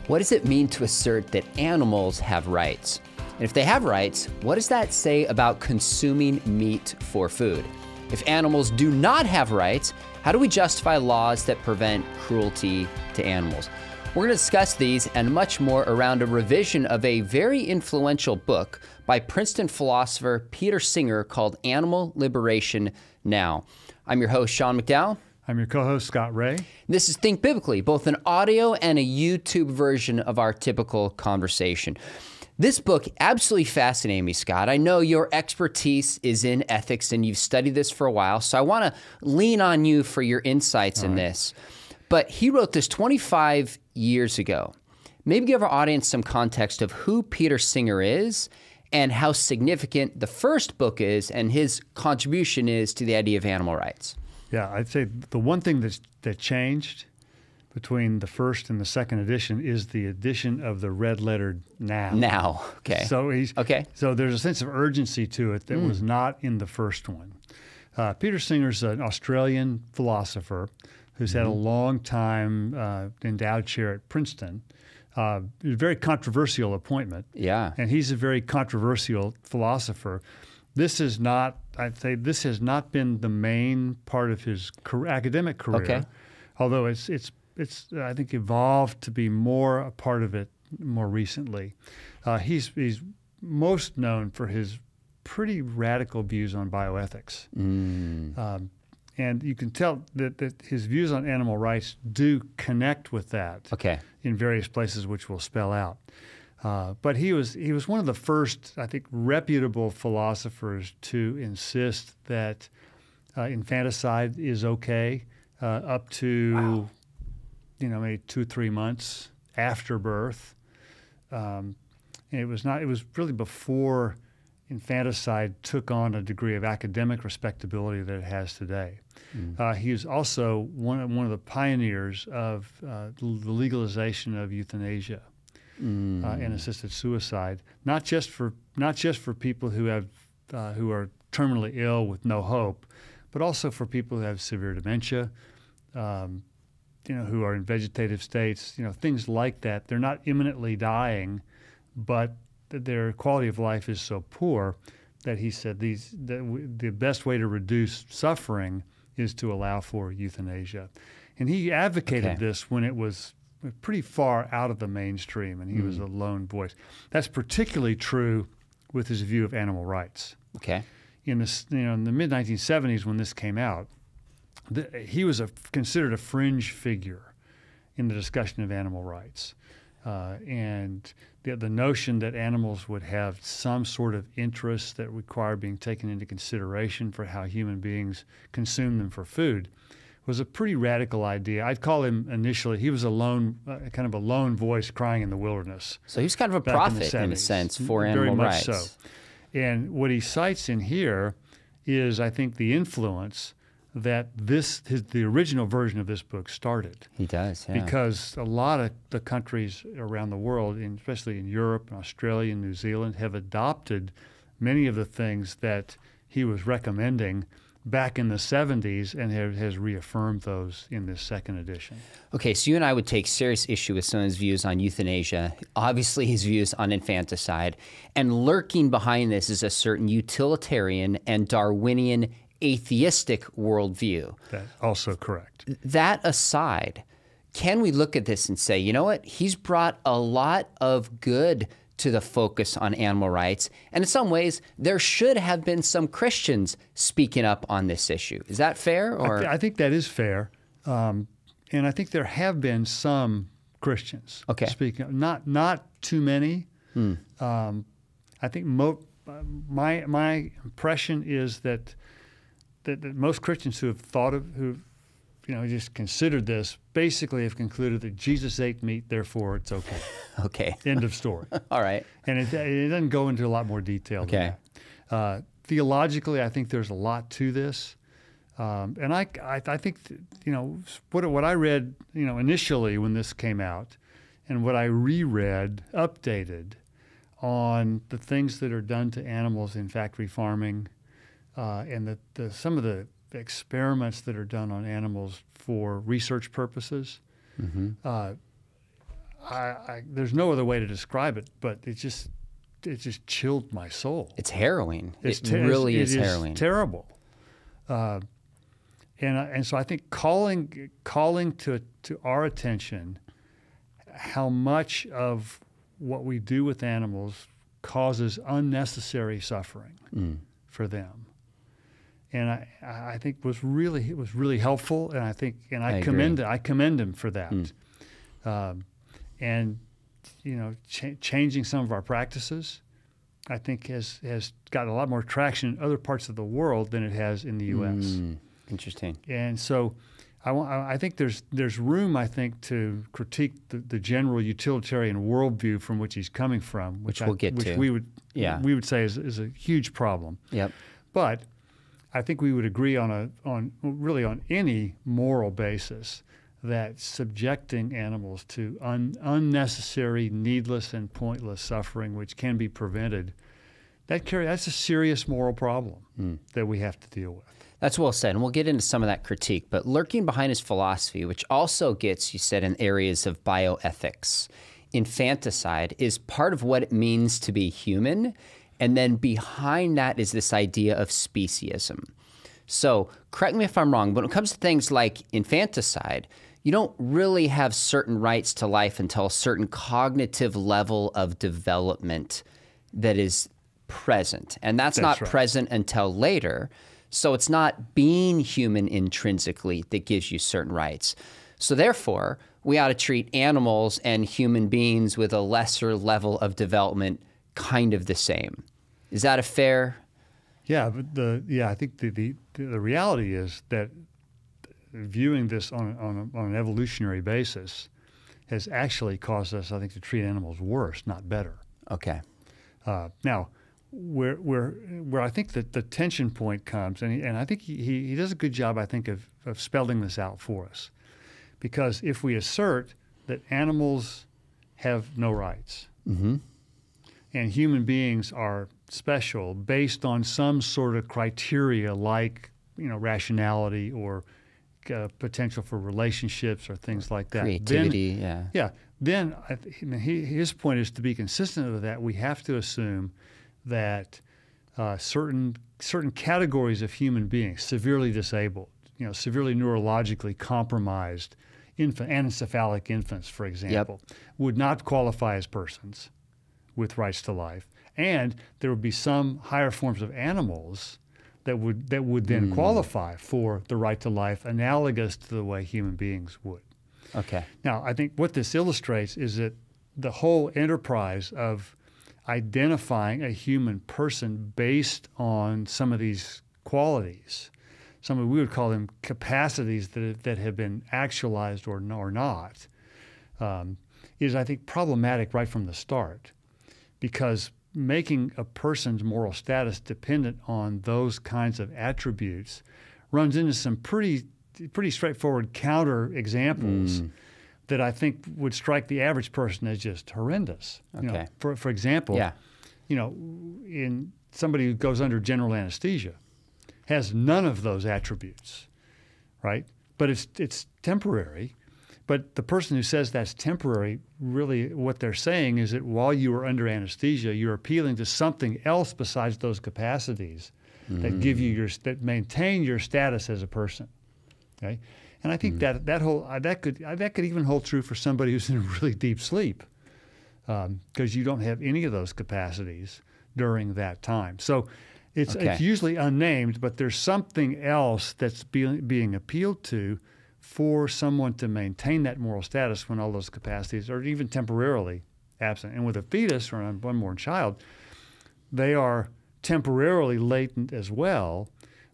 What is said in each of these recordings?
What does it mean to assert that animals have rights? And if they have rights, what does that say about consuming meat for food? If animals do not have rights, how do we justify laws that prevent cruelty to animals? We're going to discuss these and much more around a revision of a very influential book by Princeton philosopher Peter Singer called Animal Liberation Now. I'm your host, Sean McDowell. I'm your co-host, Scott Ray. This is Think Biblically, both an audio and a YouTube version of our typical conversation. This book absolutely fascinated me, Scott. I know your expertise is in ethics and you've studied this for a while, so I want to lean on you for your insights in this. But he wrote this 25 years ago. Maybe give our audience some context of who Peter Singer is and how significant the first book is and his contribution is to the idea of animal rights. Yeah, I'd say the one thing that changed between the first and the second edition is the addition of the red-lettered now. Now, okay. So there's a sense of urgency to it that was not in the first one. Peter Singer's an Australian philosopher who's had a long time endowed chair at Princeton. A very controversial appointment. Yeah. And he's a very controversial philosopher. This is not, I'd say, this has not been the main part of his academic career, although it's I think evolved to be more a part of it more recently. He's most known for his pretty radical views on bioethics. And you can tell that his views on animal rights do connect with that in various places, which we'll spell out. But he was one of the first, I think, reputable philosophers to insist that infanticide is okay up to maybe 2-3 months after birth. And it was really before infanticide took on a degree of academic respectability that it has today. He was also one of the pioneers of the legalization of euthanasia and assisted suicide, not just for people who are terminally ill with no hope, but also for people who have severe dementia, who are in vegetative states, things like that. They're not imminently dying, but their quality of life is so poor that he said the best way to reduce suffering is to allow for euthanasia. And he advocated this when it was pretty far out of the mainstream, and he was a lone voice. That's particularly true with his view of animal rights. In the mid-1970s when this came out, he was considered a fringe figure in the discussion of animal rights. And the notion that animals would have some sort of interests that require being taken into consideration for how human beings consume them for food was a pretty radical idea. I'd call him initially, he was kind of a lone voice crying in the wilderness. So he was kind of a prophet in a sense for animal rights. Very much so. And what he cites in here is, I think, the influence that the original version of this book started. He does, yeah. Because a lot of the countries around the world, especially in Europe and Australia and New Zealand, have adopted many of the things that he was recommending back in the 70s and has reaffirmed those in this second edition. Okay, so you and I would take serious issue with some of his views on euthanasia, obviously his views on infanticide, and lurking behind this is a certain utilitarian and Darwinian atheistic worldview. That's also correct. That aside, can we look at this and say, you know what, he's brought a lot of good to the focus on animal rights, and in some ways, there should have been some Christians speaking up on this issue. Is that fair? Or I think that is fair, and I think there have been some Christians speaking up. Not too many. I think my impression is that most Christians who just considered this basically have concluded that Jesus ate meat, therefore it's okay. End of story. All right. And it doesn't go into a lot more detail than that. Theologically, I think there's a lot to this. And I think, what I read, initially when this came out and what I reread, updated on the things that are done to animals in factory farming, and some of the experiments that are done on animals for research purposes. there's no other way to describe it, but it just chilled my soul. It's harrowing. It really is harrowing. It's terrible. And so I think calling to our attention how much of what we do with animals causes unnecessary suffering for them, and I think it was really helpful, and I commend him for that, and changing some of our practices, I think has got a lot more traction in other parts of the world than it has in the U.S. Interesting. And so I think there's room, I think, to critique the general utilitarian worldview from which he's coming from, which we would say is a huge problem. Yep. But I think we would agree on any moral basis that subjecting animals to unnecessary, needless, and pointless suffering, which can be prevented, that's a serious moral problem that we have to deal with. That's well said, and we'll get into some of that critique. But lurking behind his philosophy, which also gets, you said, in areas of bioethics, infanticide is part of what it means to be human, and then behind that is this idea of speciesism. So correct me if I'm wrong, but when it comes to things like infanticide, you don't really have certain rights to life until a certain cognitive level of development that is present, and that's not right. Present until later. So it's not being human intrinsically that gives you certain rights. So therefore, we ought to treat animals and human beings with a lesser level of development kind of the same. Is that a fair? Yeah, but I think the reality is that viewing this on an evolutionary basis has actually caused us, I think, to treat animals worse, not better. Okay. Now, where I think that the tension point comes, and I think he does a good job, I think, of spelling this out for us. Because if we assert that animals have no rights, and human beings are special based on some sort of criteria like, rationality or potential for relationships or things like that. Creativity, then his point is, to be consistent with that, we have to assume that certain categories of human beings, severely disabled, severely neurologically compromised, anencephalic infants, for example, would not qualify as persons with rights to life, and there would be some higher forms of animals that would then qualify for the right to life, analogous to the way human beings would. Okay. Now, I think what this illustrates is that the whole enterprise of identifying a human person based on some of these qualities, we would call them capacities that have been actualized or not, is, I think, problematic right from the start, because making a person's moral status dependent on those kinds of attributes runs into some pretty straightforward counter examples that I think would strike the average person as just horrendous. Okay. For example, in somebody who goes under general anesthesia has none of those attributes, right? But it's temporary. But the person who says that's temporary, really what they're saying is that while you are under anesthesia, you're appealing to something else besides those capacities that give you that maintain your status as a person. Okay, and I think that could even hold true for somebody who's in really deep sleep, because you don't have any of those capacities during that time. So it's usually unnamed, but there's something else that's being appealed to for someone to maintain that moral status when all those capacities are even temporarily absent. And with a fetus or an unborn child, they are temporarily latent as well,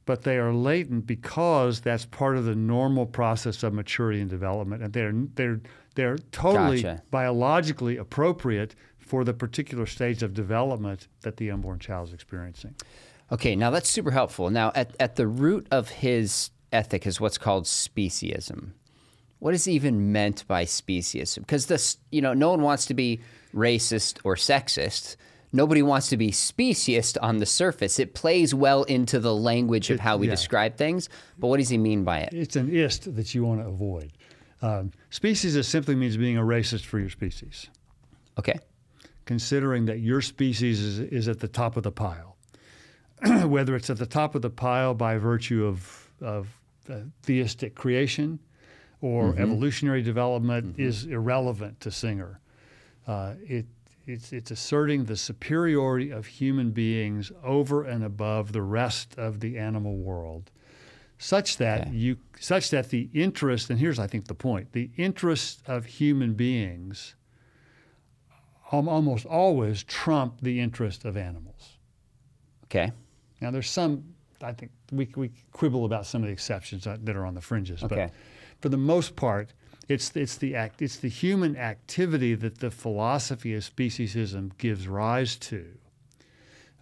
but they are latent because that's part of the normal process of maturity and development, and they're totally biologically appropriate for the particular stage of development that the unborn child is experiencing. Okay, now that's super helpful. Now, at the root of his ethic is what's called speciesism. What is even meant by speciesism? Because no one wants to be racist or sexist. Nobody wants to be speciest on the surface. It plays well into the language of how we describe things, but what does he mean by it? It's an ist that you want to avoid. Speciesist simply means being a racist for your species. Okay. Considering that your species is at the top of the pile. Whether it's at the top of the pile by virtue of theistic creation or evolutionary development is irrelevant to Singer. It's asserting the superiority of human beings over and above the rest of the animal world, such that the interest, and here's I think the point, the interests of human beings almost always trump the interest of animals. Okay. Now there's some, I think we quibble about some of the exceptions that are on the fringes, but for the most part, it's the human activity that the philosophy of speciesism gives rise to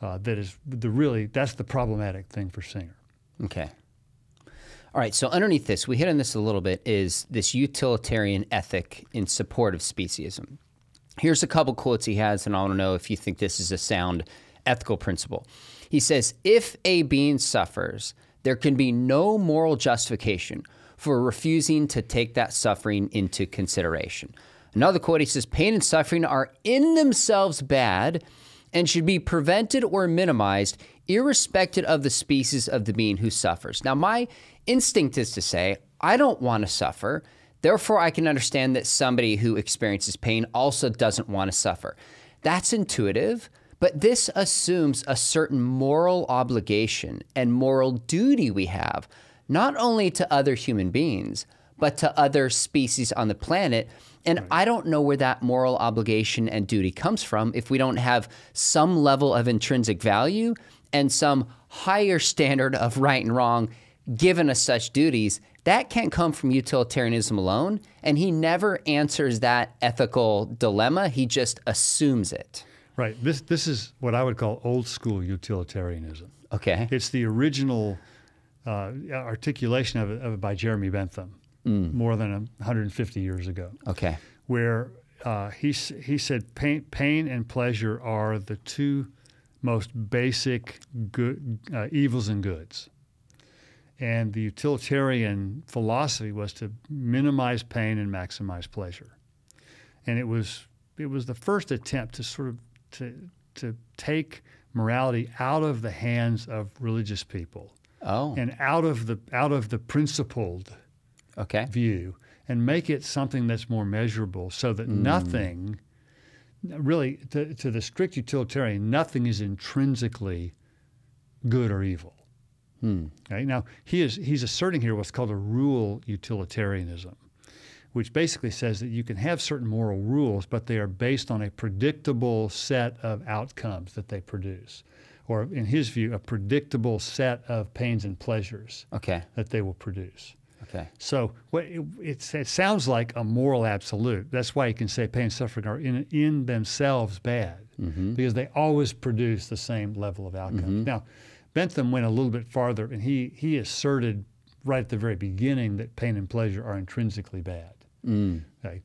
that's the problematic thing for Singer. Okay. All right, so underneath this, we hit on this a little bit, is this utilitarian ethic in support of speciesism. Here's a couple quotes he has, and I want to know if you think this is a sound ethical principle. He says, if a being suffers, there can be no moral justification for refusing to take that suffering into consideration. Another quote, he says, pain and suffering are in themselves bad and should be prevented or minimized irrespective of the species of the being who suffers. Now, my instinct is to say, I don't want to suffer. Therefore, I can understand that somebody who experiences pain also doesn't want to suffer. That's intuitive, but this assumes a certain moral obligation and moral duty we have, not only to other human beings, but to other species on the planet. And I don't know where that moral obligation and duty comes from if we don't have some level of intrinsic value and some higher standard of right and wrong given us such duties. That can't come from utilitarianism alone, and he never answers that ethical dilemma. He just assumes it. Right. This is what I would call old school utilitarianism. Okay. It's the original articulation of it by Jeremy Bentham more than 150 years ago. Okay. Where he said pain and pleasure are the two most basic evils and goods. And the utilitarian philosophy was to minimize pain and maximize pleasure. And it was the first attempt to sort of to take morality out of the hands of religious people. Oh. And out of the principled view, and make it something that's more measurable, so that nothing, really, to the strict utilitarian, nothing is intrinsically good or evil. Okay? Now, he's asserting here what's called a rule utilitarianism, which basically says that you can have certain moral rules, but they are based on a predictable set of outcomes that they produce, or in his view, a predictable set of pains and pleasures that they will produce. Okay. So it sounds like a moral absolute. That's why you can say pain and suffering are in themselves bad, because they always produce the same level of outcomes. Now, Bentham went a little bit farther, and he asserted right at the very beginning that pain and pleasure are intrinsically bad. Okay.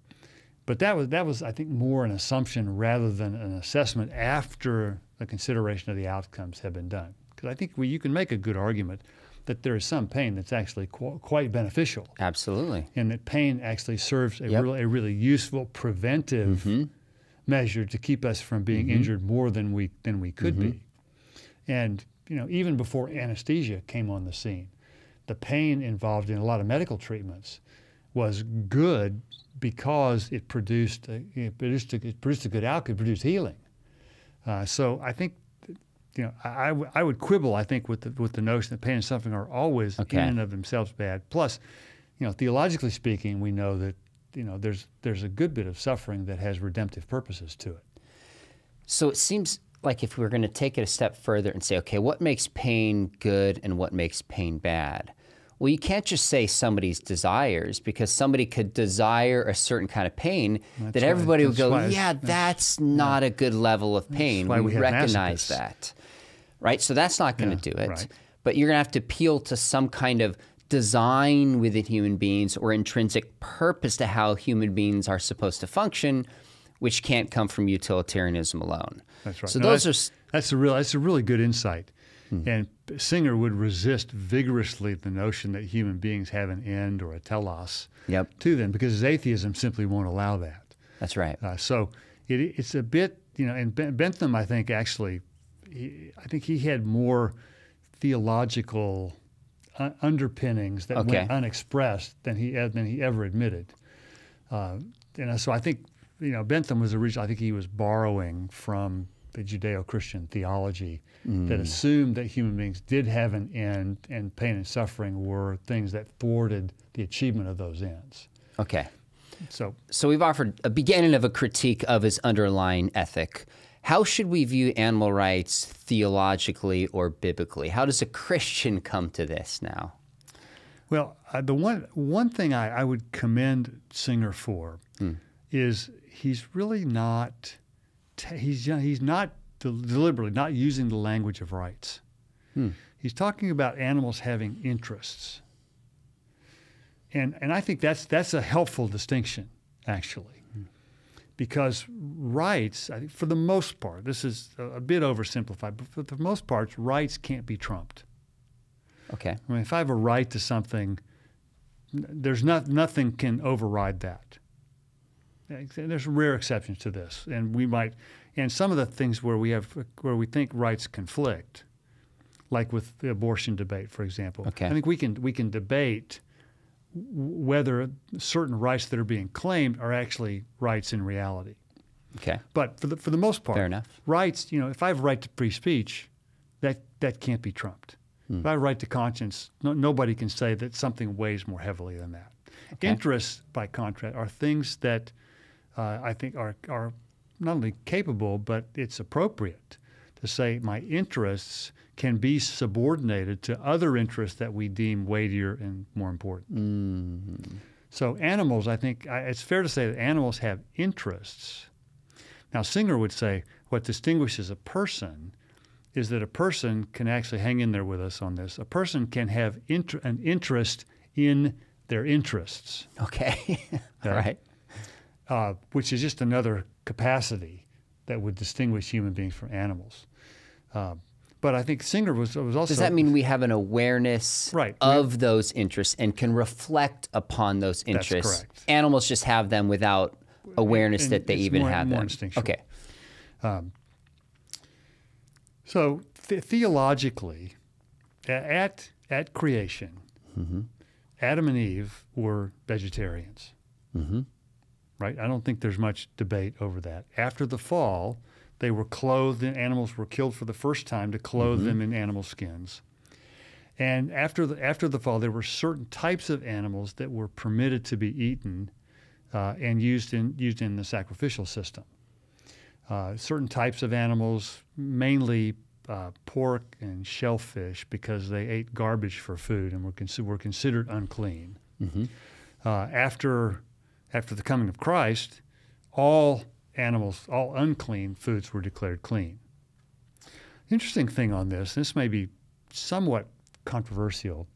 But that was, I think, more an assumption rather than an assessment after the consideration of the outcomes have been done. Because I think you can make a good argument that there is some pain that's actually quite beneficial. Absolutely. And that pain actually serves a really useful preventive measure to keep us from being injured more than we could be. And even before anesthesia came on the scene, the pain involved in a lot of medical treatments was good because it produced a good outcome, it produced healing. So I think, I would quibble, I think, with the notion that pain and suffering are always in and of themselves bad. Plus, theologically speaking, we know that there's a good bit of suffering that has redemptive purposes to it. So it seems like if we're going to take it a step further and say, okay, what makes pain good and what makes pain bad? Well, you can't just say somebody's desires, because somebody could desire a certain kind of pain that everybody would go, that's not a good level of pain. We recognize that, right? So that's not going to do it. Right. But you're going to have to appeal to some kind of design within human beings or intrinsic purpose to how human beings are supposed to function, which can't come from utilitarianism alone. That's right. So that's a really good insight. And Singer would resist vigorously the notion that human beings have an end or a telos to them, because his atheism simply won't allow that. That's right. So it's a bit, and Bentham, I think, actually, I think he had more theological underpinnings that went unexpressed than he ever admitted. And so I think, Bentham was originally, I think he was borrowing from the Judeo-Christian theology that assumed that human beings did have an end, and pain and suffering were things that thwarted the achievement of those ends. Okay. So we've offered a beginning of a critique of his underlying ethic. How should we view animal rights theologically or biblically? How does a Christian come to this now? Well, the one thing I would commend Singer for is he's really not he's not deliberately not using the language of rights. He's talking about animals having interests, and I think that's a helpful distinction, actually, because rights, I think, for the most part, this is a bit oversimplified, but for the most part, rights can't be trumped. Okay. I mean, if I have a right to something, there's nothing can override that. There's rare exceptions to this, and some of the things where we think rights conflict, like with the abortion debate, for example. Okay. I think we can debate whether certain rights that are being claimed are actually rights in reality. Okay. But for the most part, fair enough. Rights, if I have a right to free speech, that can't be trumped. If I have a right to conscience, nobody can say that something weighs more heavily than that. Okay. Interests, by contrast, are things that I think are not only capable, but it's appropriate to say my interests can be subordinated to other interests that we deem weightier and more important. So animals, I think, it's fair to say that animals have interests. Now, Singer would say what distinguishes a person is that a person can actually hang in there with us on this. A person can have an interest in their interests. Okay. All right. Which is just another capacity that would distinguish human beings from animals. But I think Singer was also... Does that mean we have an awareness of those interests and can reflect upon those interests? That's correct. Animals just have them without awareness that they even have them. Okay. So theologically, at creation, Adam and Eve were vegetarians. Right? I don't think there's much debate over that. After the fall, they were clothed, and animals were killed for the first time to clothe them in animal skins. And after the fall, there were certain types of animals that were permitted to be eaten and used in the sacrificial system. Certain types of animals, mainly pork and shellfish, because they ate garbage for food and were considered unclean. After the coming of Christ, all animals, all unclean foods were declared clean. Interesting thing on this may be somewhat controversial,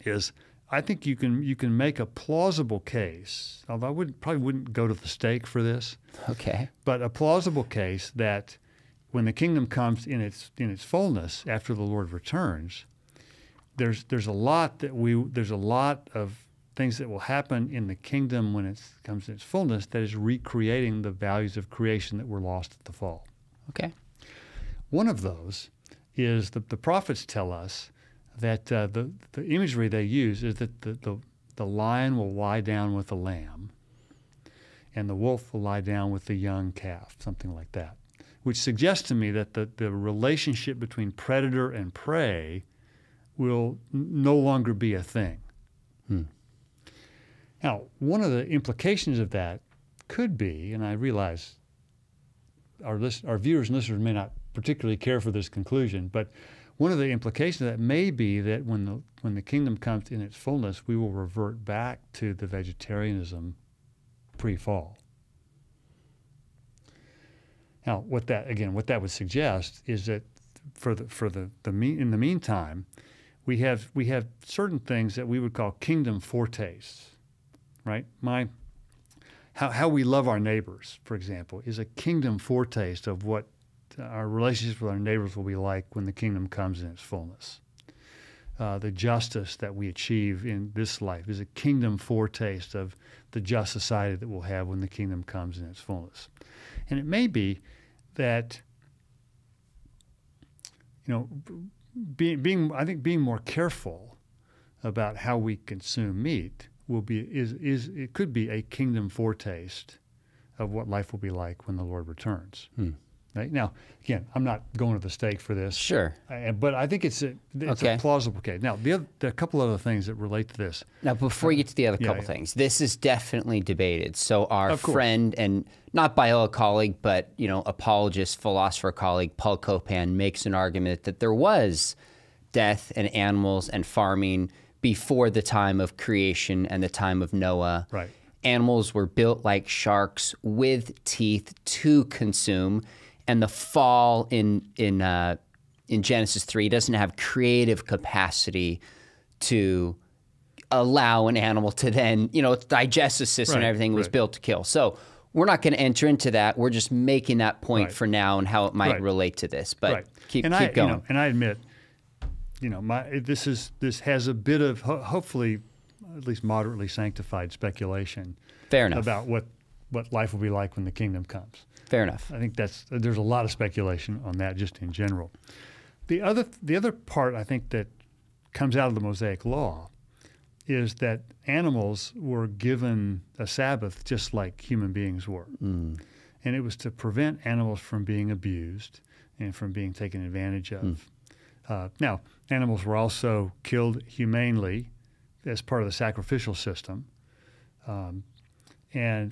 is I think you can make a plausible case, although I probably wouldn't go to the stake for this. Okay. But a plausible case that when the kingdom comes in its fullness after the Lord returns, there's a lot of things that will happen in the kingdom when it comes in its fullness that is recreating the values of creation that were lost at the fall. Okay. One of those is the prophets tell us that the imagery they use is that the lion will lie down with the lamb and the wolf will lie down with the young calf, something like that, which suggests to me that the relationship between predator and prey will no longer be a thing. Now, one of the implications of that could be, and I realize our viewers and listeners may not particularly care for this conclusion, but one of the implications of that may be that when the kingdom comes in its fullness, we will revert back to the vegetarianism pre-fall. Now, what that would suggest is that in the meantime, we have certain things that we would call kingdom foretastes, right? How we love our neighbors, for example, is a kingdom foretaste of what our relationships with our neighbors will be like when the kingdom comes in its fullness. The justice that we achieve in this life is a kingdom foretaste of the just society that we'll have when the kingdom comes in its fullness. And it may be that, I think being more careful about how we consume meat it could be a kingdom foretaste of what life will be like when the Lord returns. Right? Now, again, I'm not going to the stake for this. Sure. But I think it's a plausible case. Now, there are a couple other things that relate to this. Now, before you get to the other couple things, this is definitely debated. So our friend and not Biola colleague, but apologist, philosopher colleague, Paul Copan makes an argument that there was death and animals and farming before the time of creation and the time of Noah. Right. Animals were built like sharks with teeth to consume. And the fall in Genesis 3 doesn't have creative capacity to allow an animal to then, digest the system and everything was built to kill. So we're not going to enter into that. We're just making that point for now and how it might relate to this. But keep going. And I admit, this has a bit of hopefully at least moderately sanctified speculation. Fair enough. About what life will be like when the kingdom comes. Fair enough. I think there's a lot of speculation on that just in general. The other part I think that comes out of the Mosaic Law is that animals were given a Sabbath just like human beings were. And it was to prevent animals from being abused and from being taken advantage of. Now, animals were also killed humanely as part of the sacrificial system. And I'm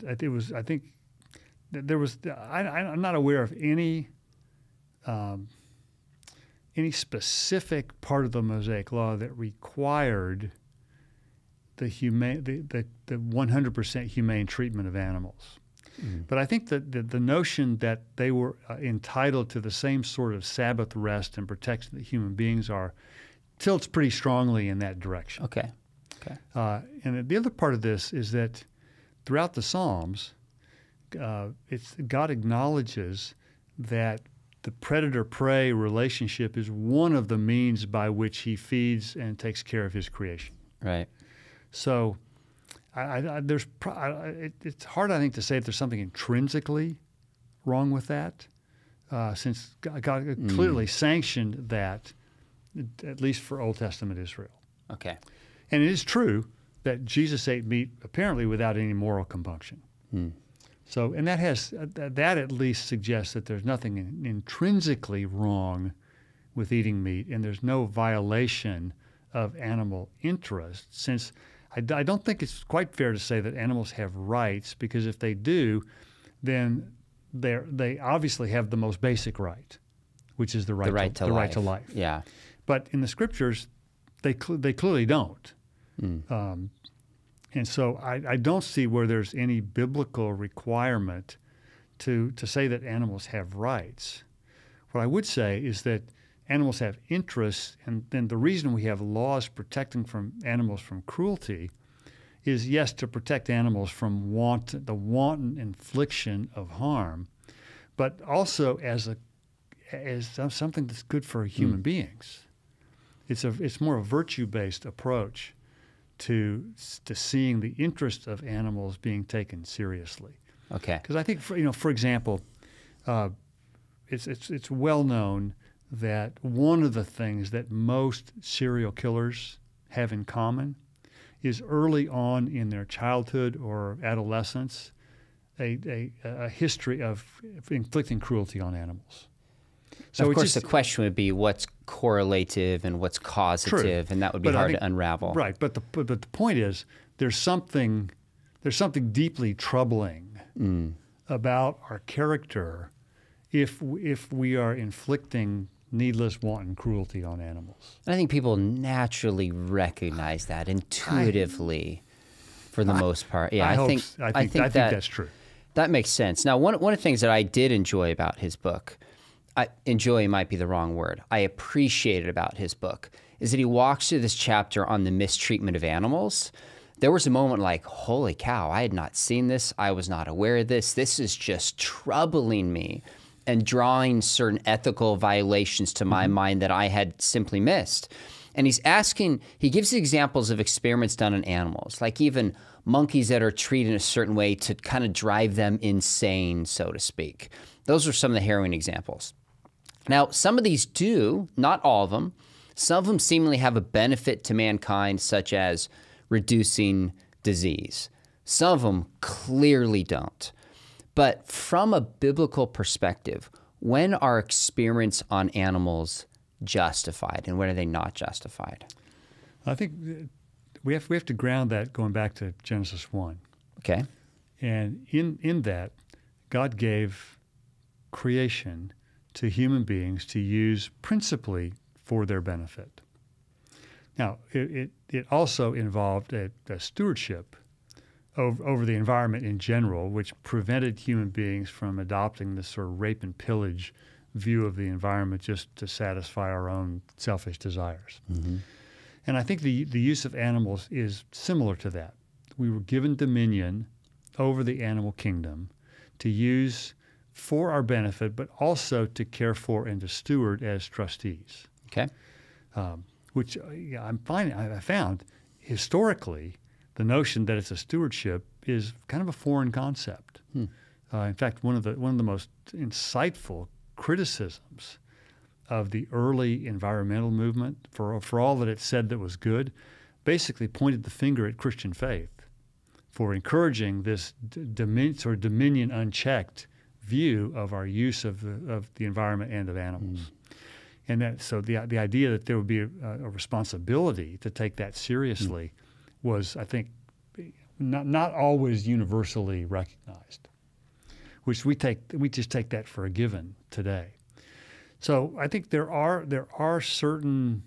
not aware of any specific part of the Mosaic Law that required the 100% humane treatment of animals. But I think that the notion that they were entitled to the same sort of Sabbath rest and protection that human beings are tilts pretty strongly in that direction. Okay. And the other part of this is that throughout the Psalms, God acknowledges that the predator-prey relationship is one of the means by which he feeds and takes care of his creation. Right. So it's hard, I think, to say that there's something intrinsically wrong with that, since God clearly sanctioned that, at least for Old Testament Israel. Okay. And it is true that Jesus ate meat apparently without any moral compunction. So, and that at least suggests that there's nothing intrinsically wrong with eating meat, and there's no violation of animal interest, since I don't think it's quite fair to say that animals have rights, because if they do, then they obviously have the most basic right, which is the right to life. Yeah. But in the scriptures, they clearly don't. And so I don't see where there's any biblical requirement to say that animals have rights. What I would say is that animals have interests, and then the reason we have laws protecting animals from cruelty is, yes, to protect animals from the wanton infliction of harm, but also as something that's good for human beings. It's more a virtue-based approach to seeing the interest of animals being taken seriously. Okay. Because I think, for example, it's well known that one of the things that most serial killers have in common is early on in their childhood or adolescence a history of inflicting cruelty on animals. So of course, the question would be what's correlative and what's causative, and that would be hard to unravel. Right, but the point is there's something deeply troubling about our character if we are inflicting needless, wanton cruelty on animals. And I think people naturally recognize that intuitively, for the most part. Yeah, I think that's true. That makes sense. Now, one of the things that I did enjoy about his book, enjoy might be the wrong word, I appreciated about his book, is that he walks through this chapter on the mistreatment of animals. There was a moment like, holy cow, I had not seen this. I was not aware of this. This is just troubling me. and drawing certain ethical violations to my mind that I had simply missed. And he gives examples of experiments done on animals, like even monkeys that are treated in a certain way to kind of drive them insane, so to speak. Those are some of the harrowing examples. Now, some of these do, not all of them, some of them seemingly have a benefit to mankind, such as reducing disease. Some of them clearly don't. But from a biblical perspective, when are experiments on animals justified and when are they not justified? I think we have to ground that going back to Genesis 1. Okay. And in that, God gave creation to human beings to use principally for their benefit. Now, it also involved a stewardship over the environment in general, which prevented human beings from adopting this sort of rape and pillage view of the environment just to satisfy our own selfish desires. Mm-hmm. And I think the use of animals is similar to that. We were given dominion over the animal kingdom to use for our benefit, but also to care for and to steward as trustees. Okay. Which I found historically the notion that it's a stewardship is kind of a foreign concept. In fact, one of the most insightful criticisms of the early environmental movement, for all that it said that was good, basically pointed the finger at Christian faith for encouraging this dominion unchecked view of our use of the environment and of animals. And so the idea that there would be a responsibility to take that seriously was, I think, not always universally recognized, which we just take that for a given today. So I think there are certain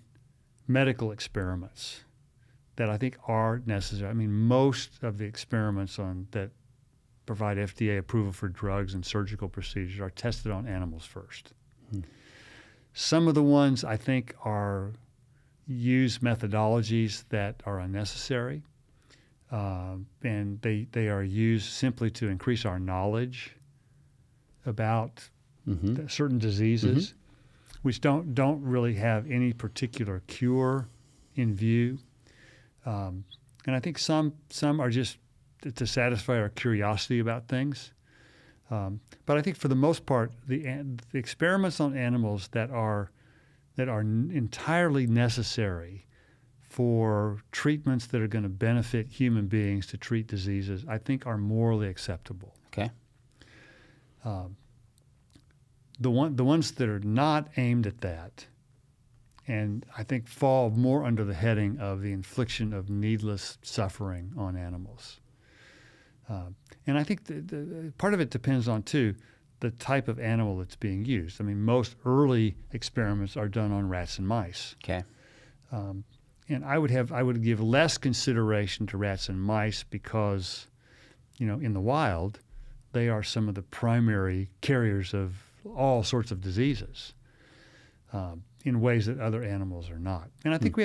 medical experiments that I think are necessary. I mean, most of the experiments that provide FDA approval for drugs and surgical procedures are tested on animals first. Some of the ones I think use methodologies that are unnecessary, and they are used simply to increase our knowledge about certain diseases, which don't really have any particular cure in view. And I think some are just to satisfy our curiosity about things. But I think for the most part, the experiments on animals that are entirely necessary for treatments that are going to benefit human beings to treat diseases, I think are morally acceptable. Okay. The ones that are not aimed at that, and I think fall more under the heading of the infliction of needless suffering on animals. And I think the part of it depends on, too, the type of animal that's being used. I mean, most early experiments are done on rats and mice. Okay. And I would give less consideration to rats and mice because, in the wild, they are some of the primary carriers of all sorts of diseases in ways that other animals are not. And I think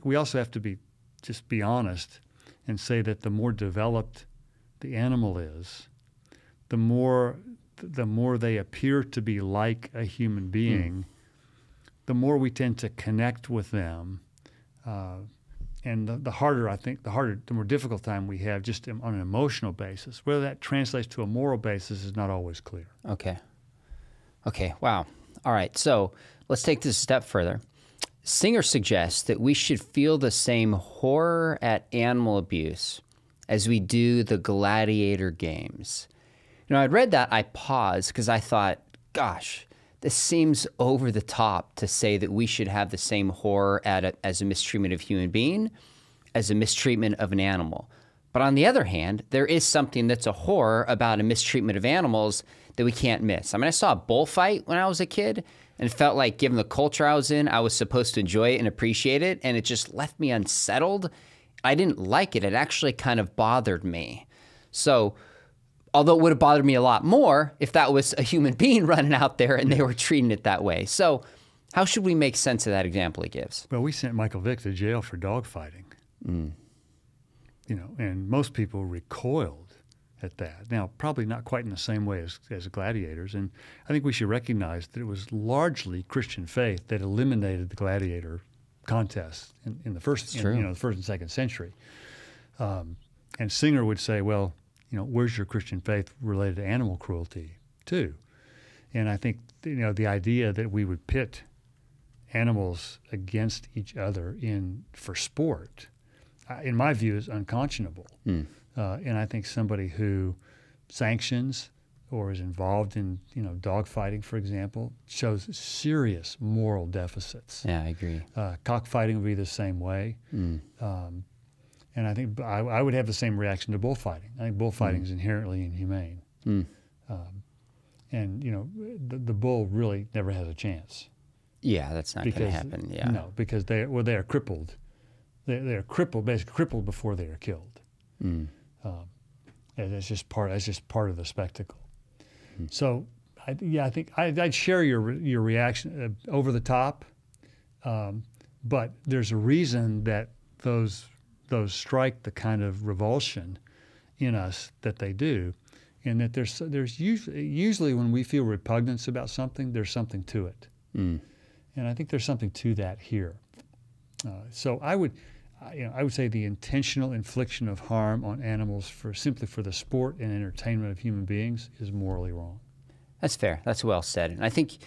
we also have to be honest and say that the more developed the animal is, the more they appear to be like a human being, the more we tend to connect with them, and the more difficult time we have just on an emotional basis. Whether that translates to a moral basis is not always clear. Okay. Wow. All right. So let's take this a step further. Singer suggests that we should feel the same horror at animal abuse as we do the gladiator games. I'd read that, I paused because I thought, gosh, this seems over the top to say that we should have the same horror as a mistreatment of a human being as a mistreatment of an animal. But on the other hand, there is something that's a horror about a mistreatment of animals that we can't miss. I mean, I saw a bullfight when I was a kid and it felt like, given the culture I was in, I was supposed to enjoy it and appreciate it, and it just left me unsettled. I didn't like it. It actually kind of bothered me. So, although it would have bothered me a lot more if that was a human being running out there and they were treating it that way. So, how should we make sense of that example he gives? Well, we sent Michael Vick to jail for dogfighting. And most people recoiled at that. Now, probably not quite in the same way as gladiators, and I think we should recognize that it was largely Christian faith that eliminated the gladiator contests in the first, the first and second century. And Singer would say, well, where's your Christian faith related to animal cruelty too? And I think the idea that we would pit animals against each other for sport, in my view, is unconscionable. And I think somebody who sanctions or is involved in dogfighting, for example, shows serious moral deficits. Yeah, I agree. Cockfighting would be the same way. And I think I would have the same reaction to bullfighting. I think bullfighting is inherently inhumane. And the bull really never has a chance. Yeah, that's not going to happen. Yeah, no, because they are crippled. They are crippled, basically crippled before they are killed. That's just part of the spectacle. So I think I'd share your reaction over the top, but there's a reason that those strike the kind of revulsion in us that they do, and that there's usually when we feel repugnance about something, there's something to it, and I think there's something to that here. So I would say the intentional infliction of harm on animals simply for the sport and entertainment of human beings is morally wrong. That's fair. That's well said. And I think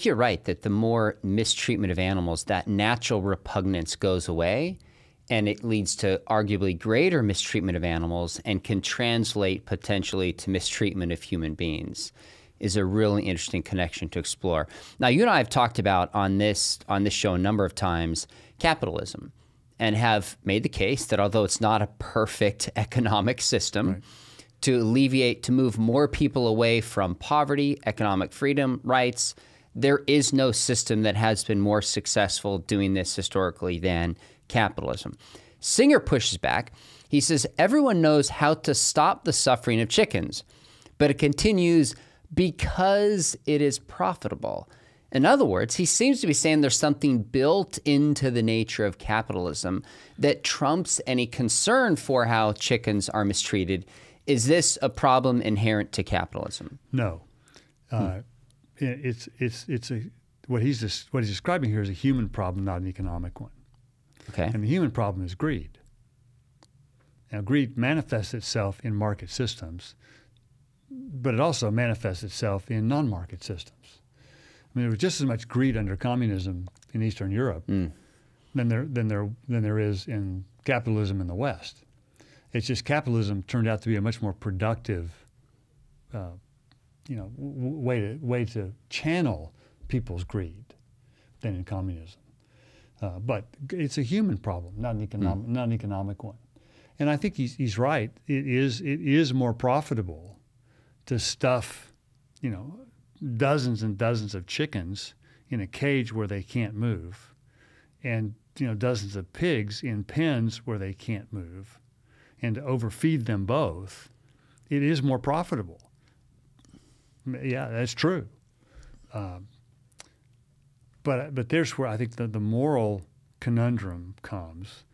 you're right that the more mistreatment of animals, that natural repugnance goes away, and it leads to arguably greater mistreatment of animals and can translate potentially to mistreatment of human beings. Is a really interesting connection to explore. Now, you and I have talked about on this show a number of times capitalism, and have made the case that although it's not a perfect economic system, right, to move more people away from poverty, economic freedom, rights, there is no system that has been more successful doing this historically than capitalism. Singer pushes back. He says, everyone knows how to stop the suffering of chickens, but it continues because it is profitable. In other words, he seems to be saying there's something built into the nature of capitalism that trumps any concern for how chickens are mistreated. Is this a problem inherent to capitalism? No. What he's describing here is a human problem, not an economic one. Okay. And the human problem is greed. Now, greed manifests itself in market systems, but it also manifests itself in non-market systems. I mean, there was just as much greed under communism in Eastern Europe than there is in capitalism in the West. It's just capitalism turned out to be a much more productive, way to channel people's greed than in communism. But it's a human problem, not an economic one. And I think he's right. It is more profitable to stuff, dozens and dozens of chickens in a cage where they can't move, and dozens of pigs in pens where they can't move, and to overfeed them both. It is more profitable. Yeah, that's true. But there's where I think the moral conundrum comes,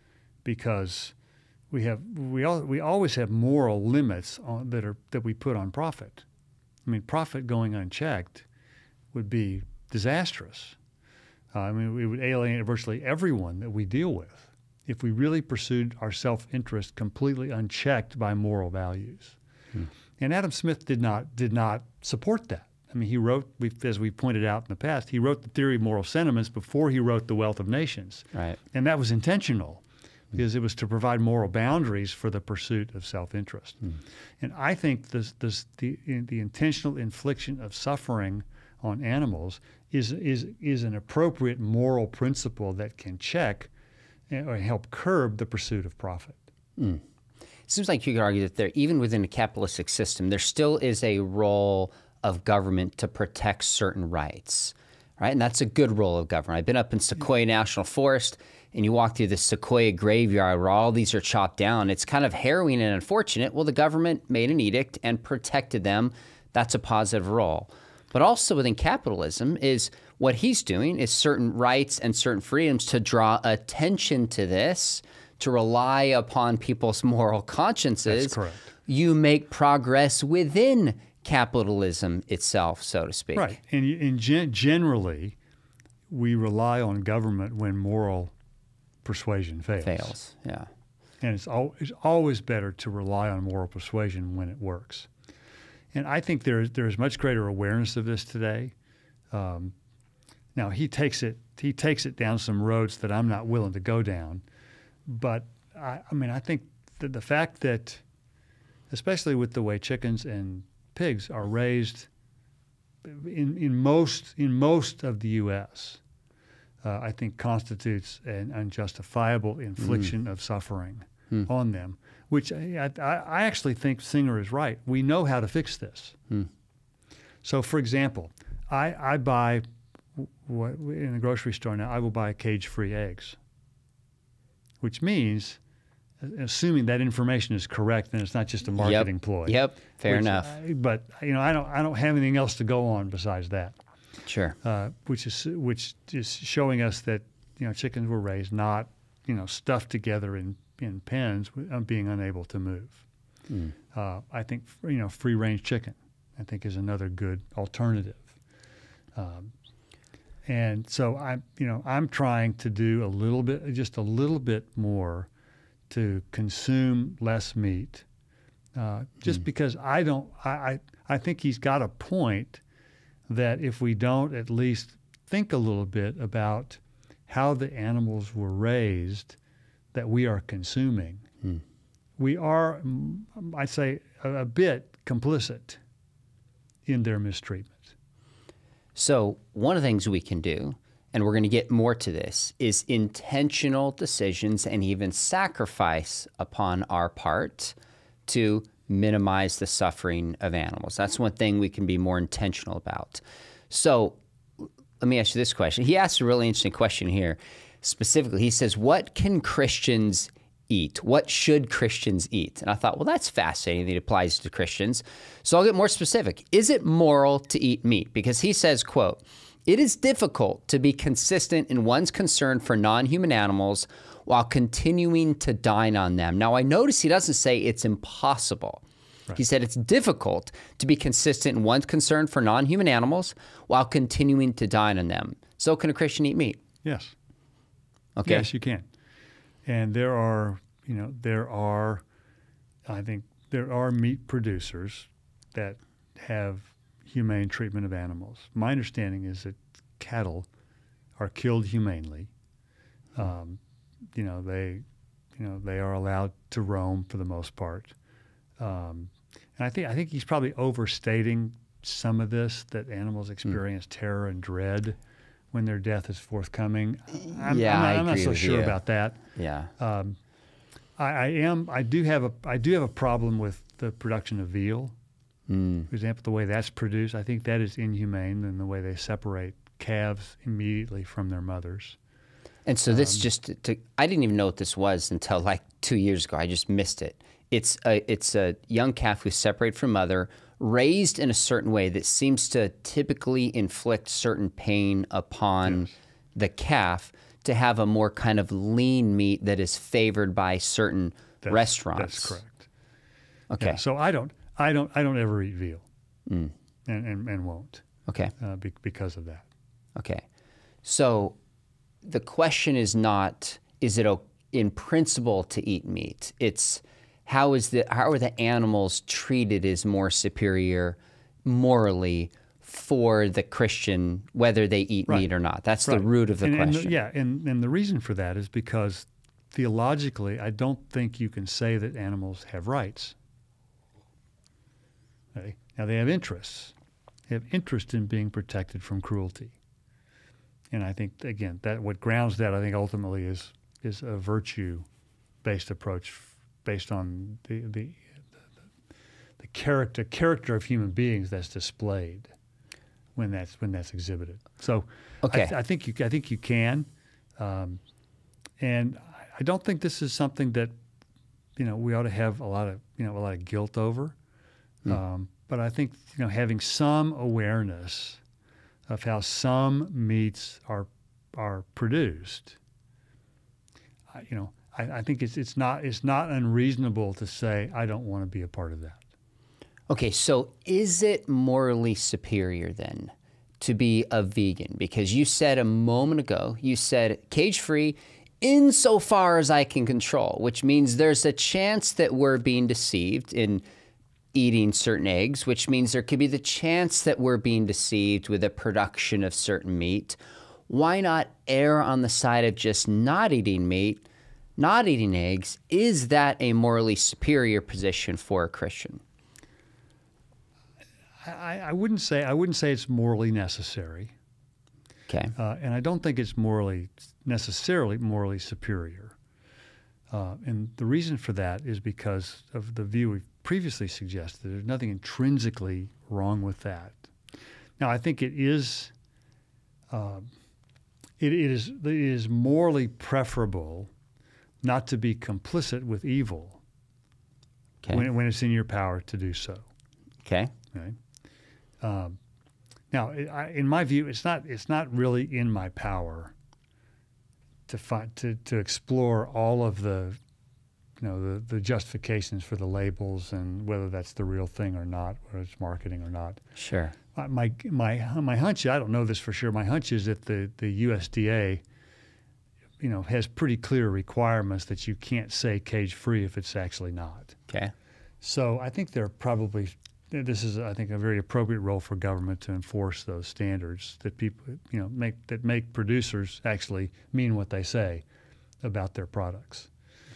because we always have moral limits that we put on profit. I mean, profit going unchecked would be disastrous. We would alienate virtually everyone that we deal with if we really pursued our self-interest completely unchecked by moral values. And Adam Smith did not support that. I mean, he wrote, as we pointed out in the past, he wrote the Theory of Moral Sentiments before he wrote The Wealth of Nations. Right. And that was intentional, because it was to provide moral boundaries for the pursuit of self-interest. And I think the intentional infliction of suffering on animals is an appropriate moral principle that can check or help curb the pursuit of profit. It seems like you could argue that even within a capitalistic system, there still is a role of government to protect certain rights, right? And that's a good role of government. I've been up in Sequoia National Forest, and you walk through the Sequoia graveyard where all these are chopped down. It's kind of harrowing and unfortunate. Well, the government made an edict and protected them. That's a positive role. But also within capitalism is what he's doing is certain rights and certain freedoms to draw attention to this, to rely upon people's moral consciences. That's correct. you make progress within capitalism itself, so to speak. Right. And generally, we rely on government when moral persuasion fails. Yeah. And it's always better to rely on moral persuasion when it works. And I think there is much greater awareness of this today. Now he takes it down some roads that I'm not willing to go down. But I think that the fact that, especially with the way chickens and pigs are raised in most of the U.S., I think constitutes an unjustifiable infliction of suffering on them, which I actually think Singer is right. We know how to fix this. So, for example, I buy in the grocery store now, I will buy cage-free eggs, which means, assuming that information is correct, and it's not just a marketing ploy. Yep, fair enough. But I don't have anything else to go on besides that. Sure. Which is showing us that chickens were raised not stuffed together in pens, being unable to move. I think free range chicken I think is another good alternative. And so I'm trying to do just a little bit more to consume less meat, just because I think he's got a point that if we don't at least think a little bit about how the animals were raised that we are consuming, we are, I'd say, a bit complicit in their mistreatment. So one of the things we can do, and we're going to get more to this, is intentional decisions and even sacrifice upon our part to minimize the suffering of animals. That's one thing we can be more intentional about. So let me ask you this question. He asked a really interesting question here. Specifically, he says, what can Christians eat? What should Christians eat? And I thought, well, that's fascinating that it applies to Christians. So I'll get more specific. Is it moral to eat meat? Because he says, quote, "It is difficult to be consistent in one's concern for non-human animals while continuing to dine on them." Now, I notice he doesn't say it's impossible. Right. He said it's difficult to be consistent in one's concern for non-human animals while continuing to dine on them. So can a Christian eat meat? Yes. Okay. Yes, you can. And there are meat producers that have humane treatment of animals. My understanding is that cattle are killed humanely. They are allowed to roam for the most part. And I think he's probably overstating some of this, that animals experience terror and dread when their death is forthcoming. I'm not so sure about that. Yeah. I do have a problem with the production of veal. For example, the way that's produced, I think that is inhumane, and the way they separate calves immediately from their mothers. And so this I didn't even know what this was until like 2 years ago. I just missed it. It's a young calf who's separated from mother, raised in a certain way that seems to typically inflict certain pain upon the calf, to have a more kind of lean meat that is favored by certain restaurants. That's correct. Okay. Yeah, so I don't ever eat veal, and won't. Okay. Because of that. Okay. So the question is not, is it in principle to eat meat? It's how are the animals treated as more superior morally for the Christian, whether they eat meat or not. That's the root of the question. And the reason for that is because theologically, I don't think you can say that animals have rights. Okay? Now, they have interests. They have interest in being protected from cruelty. And I think, again, that what grounds that, I think, ultimately is a virtue-based approach based on the character of human beings that's displayed when that's exhibited. So I think you can, and I don't think this is something that we ought to have a lot of guilt over. But I think having some awareness of how some meats are produced. I think it's not unreasonable to say I don't want to be a part of that. Okay, so is it morally superior then to be a vegan? Because you said a moment ago, you said cage-free insofar as I can control, which means there's a chance that we're being deceived in eating certain eggs, which means there could be the chance that we're being deceived with the production of certain meat. Why not err on the side of just not eating meat, not eating eggs? Is that a morally superior position for a Christian? I wouldn't say it's morally necessary. Okay. And I don't think it's necessarily morally superior. And the reason for that is because of the view we've previously suggested. There's nothing intrinsically wrong with that. Now, I think it is morally preferable not to be complicit with evil when it's in your power to do so. Okay. Right? Now, in my view, it's not really in my power to explore all of the justifications for the labels and whether that's the real thing or not, whether it's marketing or not. Sure. My hunch, I don't know this for sure. My hunch is that the USDA, has pretty clear requirements that you can't say cage-free if it's actually not. Okay. So I think this is, I think, a very appropriate role for government to enforce those standards that people, make producers actually mean what they say about their products.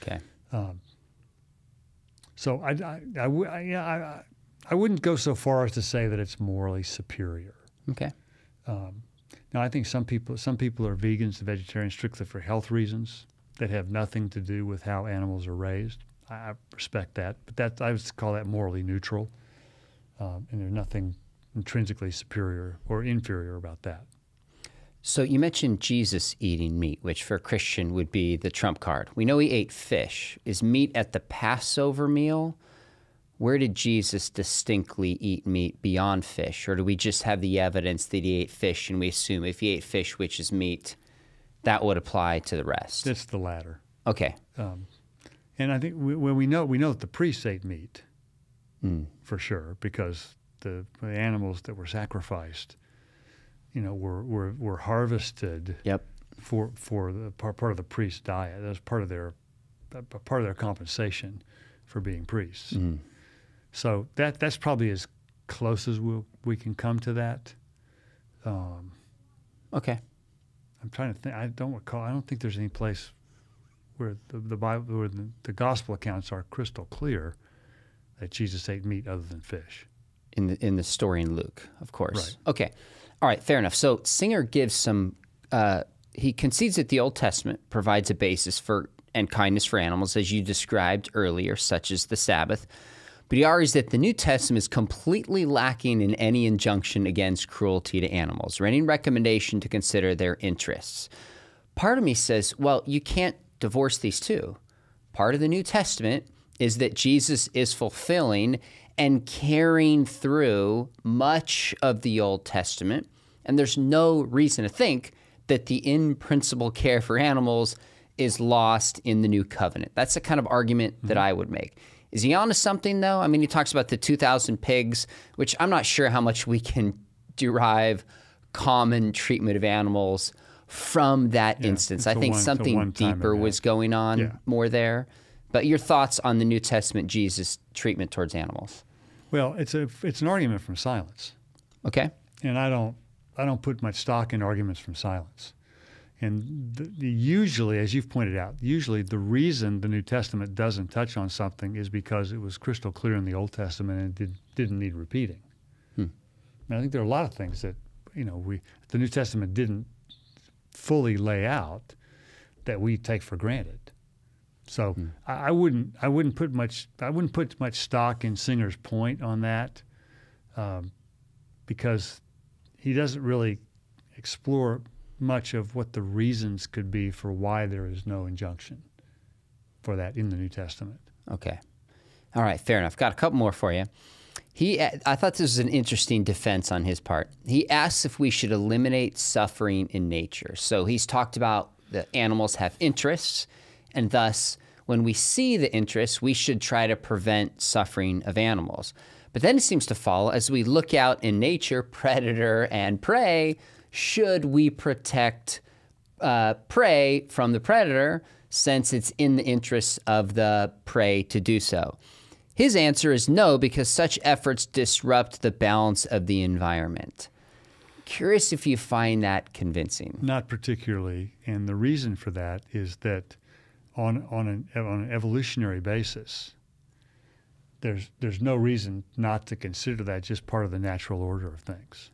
Okay. So I wouldn't go so far as to say that it's morally superior. Okay. Now, I think some people are vegans and vegetarians strictly for health reasons that have nothing to do with how animals are raised. I respect that, but I would call that morally neutral. And there's nothing intrinsically superior or inferior about that. So you mentioned Jesus eating meat, which for a Christian would be the trump card. We know he ate fish. Is meat at the Passover meal? Where did Jesus distinctly eat meat beyond fish? Or do we just have the evidence that he ate fish and we assume if he ate fish, which is meat, that would apply to the rest? It's the latter. Okay. And I think we know that the priests ate meat. For sure, because the animals that were sacrificed, were harvested. Yep. For the part of the priest's diet. That was part of their compensation for being priests. So that's probably as close as we can come to that. Okay. I'm trying to think. I don't think there's any place where the Bible, where the gospel accounts are crystal clear that Jesus ate meat other than fish. In the story in Luke, of course. Right. Okay. All right, fair enough. So Singer gives some, he concedes that the Old Testament provides a basis for and kindness for animals, as you described earlier, such as the Sabbath. But he argues that the New Testament is completely lacking in any injunction against cruelty to animals or any recommendation to consider their interests. Part of me says, well, you can't divorce these two. Part of the New Testament is that Jesus is fulfilling and carrying through much of the Old Testament, and there's no reason to think that the in-principle care for animals is lost in the New Covenant. That's the kind of argument that I would make. Is he onto something, though? I mean, he talks about the 2,000 pigs, which I'm not sure how much we can derive common treatment of animals from that instance. I think something deeper was going on more there. But your thoughts on the New Testament Jesus treatment towards animals? Well, it's an argument from silence. Okay. And I don't put much stock in arguments from silence. And usually, as you've pointed out, the reason the New Testament doesn't touch on something is because it was crystal clear in the Old Testament and didn't need repeating. I think there are a lot of things that the New Testament didn't fully lay out that we take for granted. So I wouldn't put much stock in Singer's point on that, because he doesn't really explore much of what the reasons could be for why there is no injunction for that in the New Testament. Okay. All right, fair enough. Got a couple more for you. I thought this was an interesting defense on his part. He asks if we should eliminate suffering in nature. So he's talked about the animals have interests, and thus, when we see the interest, we should try to prevent suffering of animals. But then it seems to follow, as we look out in nature, predator and prey, should we protect prey from the predator since it's in the interests of the prey to do so? His answer is no, because such efforts disrupt the balance of the environment. Curious if you find that convincing. Not particularly, and the reason for that is that on an evolutionary basis, there's no reason not to consider that just part of the natural order of things.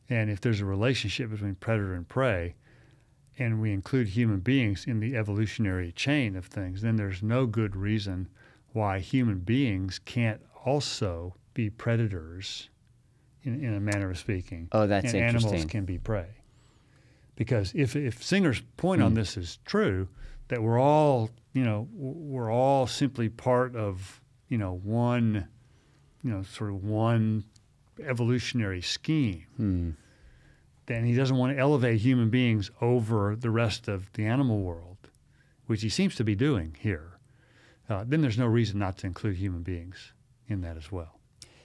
And if there's a relationship between predator and prey, and we include human beings in the evolutionary chain of things, then there's no good reason why human beings can't also be predators in a manner of speaking. Oh, that's and interesting. Animals can be prey. Because if Singer's point on this is true, that we're all simply part of, one evolutionary scheme, then he doesn't want to elevate human beings over the rest of the animal world, which he seems to be doing here. Then there's no reason not to include human beings in that as well.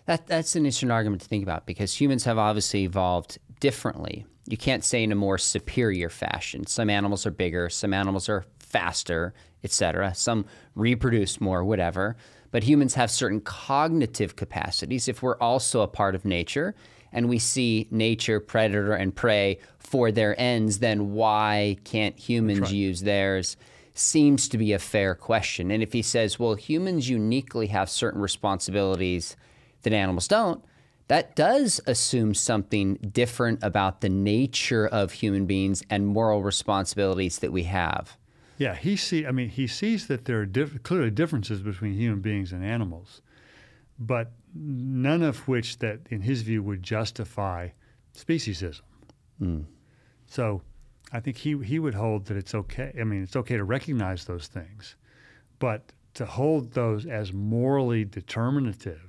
That's an interesting argument to think about, because humans have obviously evolved differently. You can't say in a more superior fashion. Some animals are bigger, some animals are faster, etc. Some reproduce more, whatever. But humans have certain cognitive capacities. If we're also a part of nature and we see nature, predator, and prey for their ends, then why can't humans use theirs? Seems to be a fair question. And if he says, well, humans uniquely have certain responsibilities that animals don't, that does assume something different about the nature of human beings and moral responsibilities that we have. Yeah, he sees that there are clearly differences between human beings and animals, but none of which that, in his view, would justify speciesism. So I think he would hold that it's okay. I mean, it's okay to recognize those things, but to hold those as morally determinative,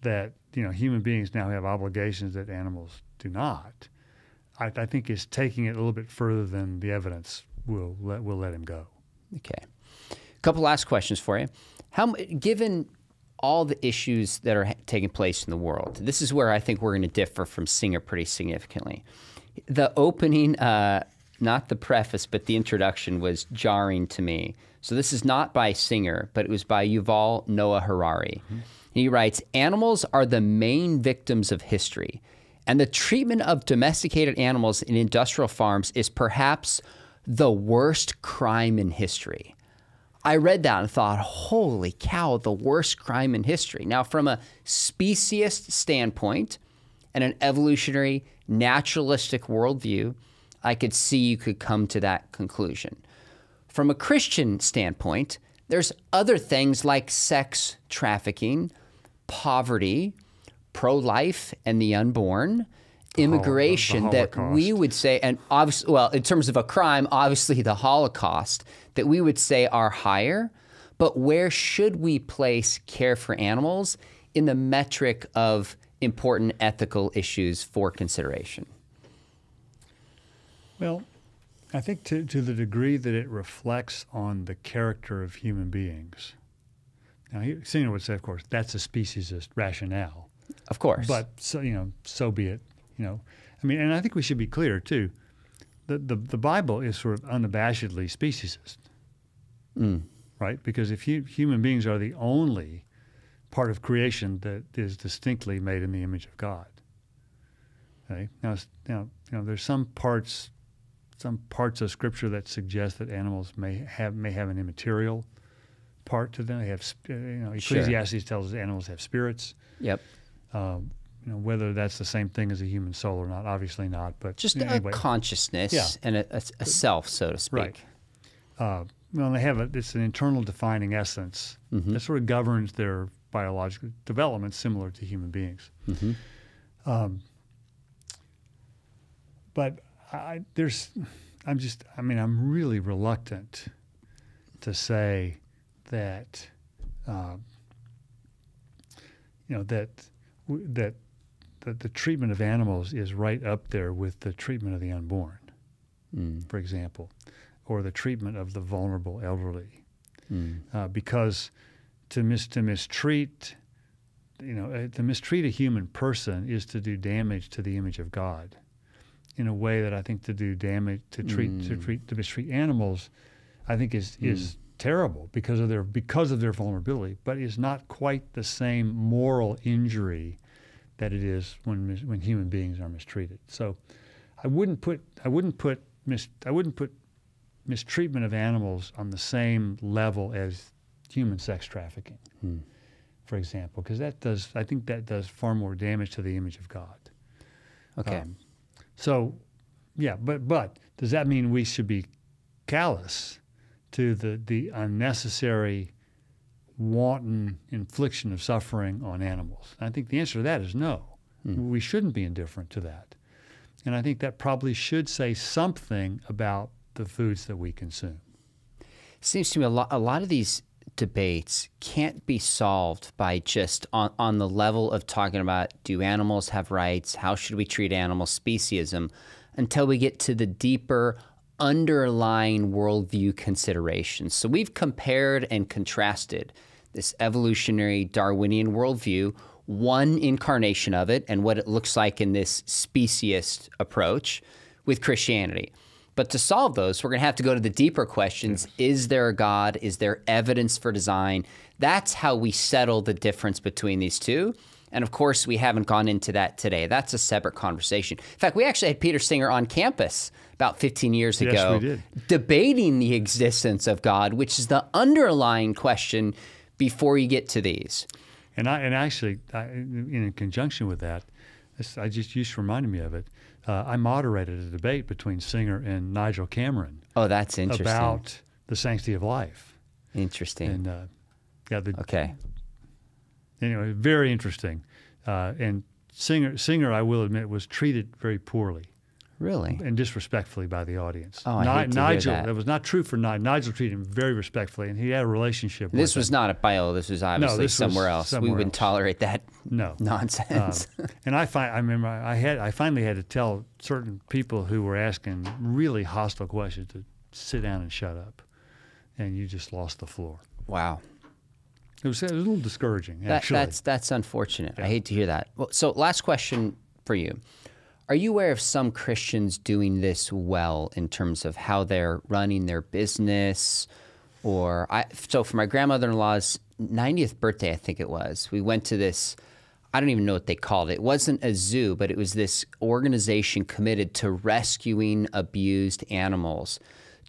that human beings now have obligations that animals do not, I think is taking it a little bit further than the evidence will let him go. Okay. A couple last questions for you. Given all the issues that are taking place in the world, this is where I think we're going to differ from Singer pretty significantly. The opening, not the preface, but the introduction was jarring to me. So this is not by Singer, but it was by Yuval Noah Harari. He writes, animals are the main victims of history, and the treatment of domesticated animals in industrial farms is perhaps the worst crime in history. I read that and thought, holy cow, the worst crime in history. Now, from a speciesist standpoint and an evolutionary, naturalistic worldview, I could see you could come to that conclusion. From a Christian standpoint, there's other things like sex trafficking, poverty, pro-life and the unborn, immigration that we would say, and obviously, well, in terms of a crime, obviously the Holocaust, that we would say are higher. But where should we place care for animals in the metric of important ethical issues for consideration? Well, I think to the degree that it reflects on the character of human beings. Now, Singer would say, of course, that's a speciesist rationale. Of course. But so be it. And I think we should be clear too. The Bible is sort of unabashedly speciesist, right? Because if human beings are the only part of creation that is distinctly made in the image of God. Okay. Now there's some parts of Scripture that suggest that animals may have an immaterial part to them. They have, Ecclesiastes tells us animals have spirits. Yep. Whether that's the same thing as a human soul or not, obviously not. But just anyway, a consciousness and a self, so to speak. Right. They have it's an internal defining essence that sort of governs their biological development, similar to human beings. But I'm really reluctant to say that, that the treatment of animals is right up there with the treatment of the unborn, for example, or the treatment of the vulnerable elderly, because to mistreat a human person is to do damage to the image of God, in a way that I think to mistreat animals, I think is terrible because of their vulnerability, but is not quite the same moral injury that it is when human beings are mistreated. So I wouldn't put mistreatment of animals on the same level as human sex trafficking, for example, because I think that does far more damage to the image of God. Okay. So, yeah, but does that mean we should be callous to the unnecessary, wanton infliction of suffering on animals? I think the answer to that is no. We shouldn't be indifferent to that. And I think that probably should say something about the foods that we consume. Seems to me a lot of these debates can't be solved by just on the level of talking about, do animals have rights? How should we treat animals? Speciesism, until we get to the deeper underlying worldview considerations. So we've compared and contrasted this evolutionary Darwinian worldview, one incarnation of it, and what it looks like in this speciesist approach, with Christianity. But to solve those, we're going to have to go to the deeper questions. Yes. Is there a God? Is there evidence for design? That's how we settle the difference between these two. And of course, we haven't gone into that today. That's a separate conversation. In fact, we actually had Peter Singer on campus about 15 years ago. Yes, we did. Debating the existence of God, which is the underlying question before you get to these. And actually, in conjunction with that, you just reminded me of it. I moderated a debate between Singer and Nigel Cameron. Oh, that's interesting. About the sanctity of life. Interesting. And okay. Anyway, very interesting. And Singer, I will admit, was treated very poorly. Really? And disrespectfully by the audience. Oh, I hate to Nigel, hear that. Was not true for Nigel. Nigel treated him very respectfully, and he had a relationship with This was him. not at Biola. This was obviously somewhere else. We wouldn't tolerate that nonsense. And I remember I finally had to tell certain people who were asking really hostile questions to sit down and shut up, and you just lost the floor. Wow. It was a little discouraging, actually. That's unfortunate. Yeah. I hate to hear that. Well, so last question for you. Are you aware of some Christians doing this well in terms of how they're running their business? So for my grandmother-in-law's 90th birthday, I think it was, we went to this, I don't even know what they called it. It wasn't a zoo, but it was this organization committed to rescuing abused animals,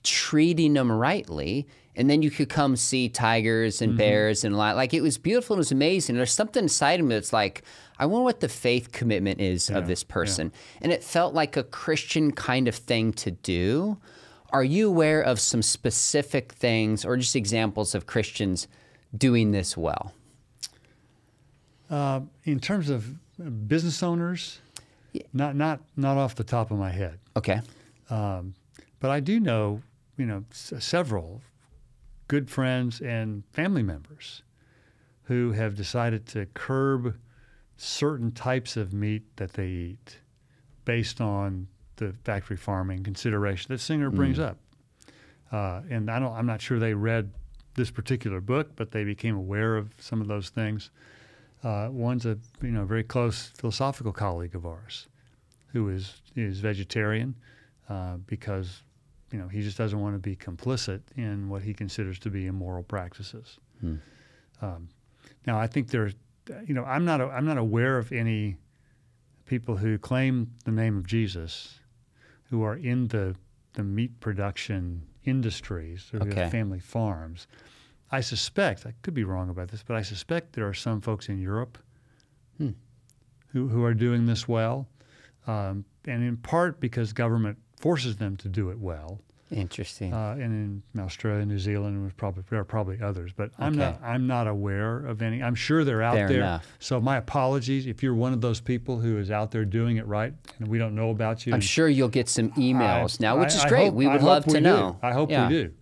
treating them rightly, and then you could come see tigers and bears and like it was beautiful and it was amazing. There's something inside of me that's like, I wonder what the faith commitment is of this person. Yeah. And it felt like a Christian kind of thing to do. Are you aware of some specific things or just examples of Christians doing this well? In terms of business owners, not off the top of my head. Okay. But I do know, several good friends and family members who have decided to curb certain types of meat that they eat based on the factory farming consideration that Singer brings up. And I'm not sure they read this particular book, but they became aware of some of those things. One's a very close philosophical colleague of ours who is vegetarian because he just doesn't want to be complicit in what he considers to be immoral practices. Now, I think there's, I'm not aware of any people who claim the name of Jesus who are in the meat production industries or who have family farms. I suspect, I could be wrong about this, but I suspect there are some folks in Europe who are doing this well, and in part because government forces them to do it well. Interesting. And in Australia, New Zealand, there are probably others, but I'm not aware of any. I'm sure they're out there. Fair enough. So my apologies if you're one of those people who is out there doing it right and we don't know about you. I'm sure you'll get some emails now, which is great. We would love to know. I hope we do.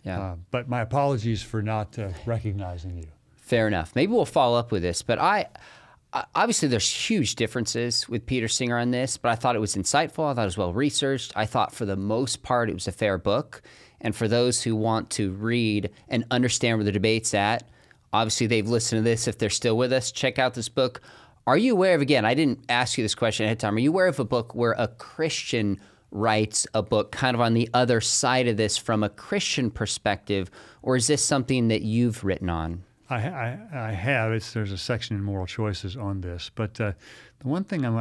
Yeah. But my apologies for not recognizing you. Fair enough. Maybe we'll follow up with this, but Obviously, there's huge differences with Peter Singer on this, but I thought it was insightful. I thought it was well researched. I thought for the most part it was a fair book. And for those who want to read and understand where the debate's at, obviously they've listened to this. If they're still with us, check out this book. Are you aware of, again, I didn't ask you this question ahead of time, are you aware of a book where a Christian writes a book kind of on the other side of this from a Christian perspective, or is this something that you've written on? I have. There's a section in Moral Choices on this. But the one thing I'm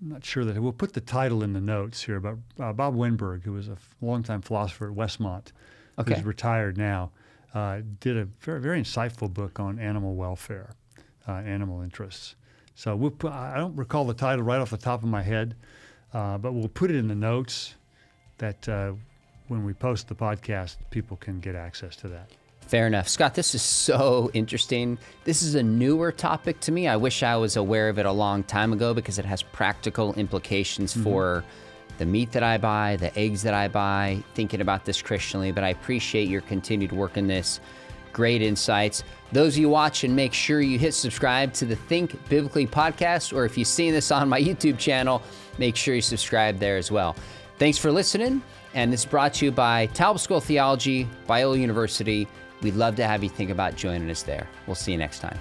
not sure that we'll put the title in the notes here, but Bob Winberg, who was a longtime philosopher at Westmont, who's retired now, did a very, very insightful book on animal welfare, animal interests. So I don't recall the title right off the top of my head, but we'll put it in the notes that when we post the podcast, people can get access to that. Fair enough. Scott, this is so interesting. This is a newer topic to me. I wish I was aware of it a long time ago because it has practical implications for the meat that I buy, the eggs that I buy, thinking about this Christianly, but I appreciate your continued work in this. Great insights. Those of you watching, make sure you hit subscribe to the Think Biblically podcast, or if you've seen this on my YouTube channel, make sure you subscribe there as well. Thanks for listening, and this is brought to you by Talbot School of Theology, Biola University. We'd love to have you think about joining us there. We'll see you next time.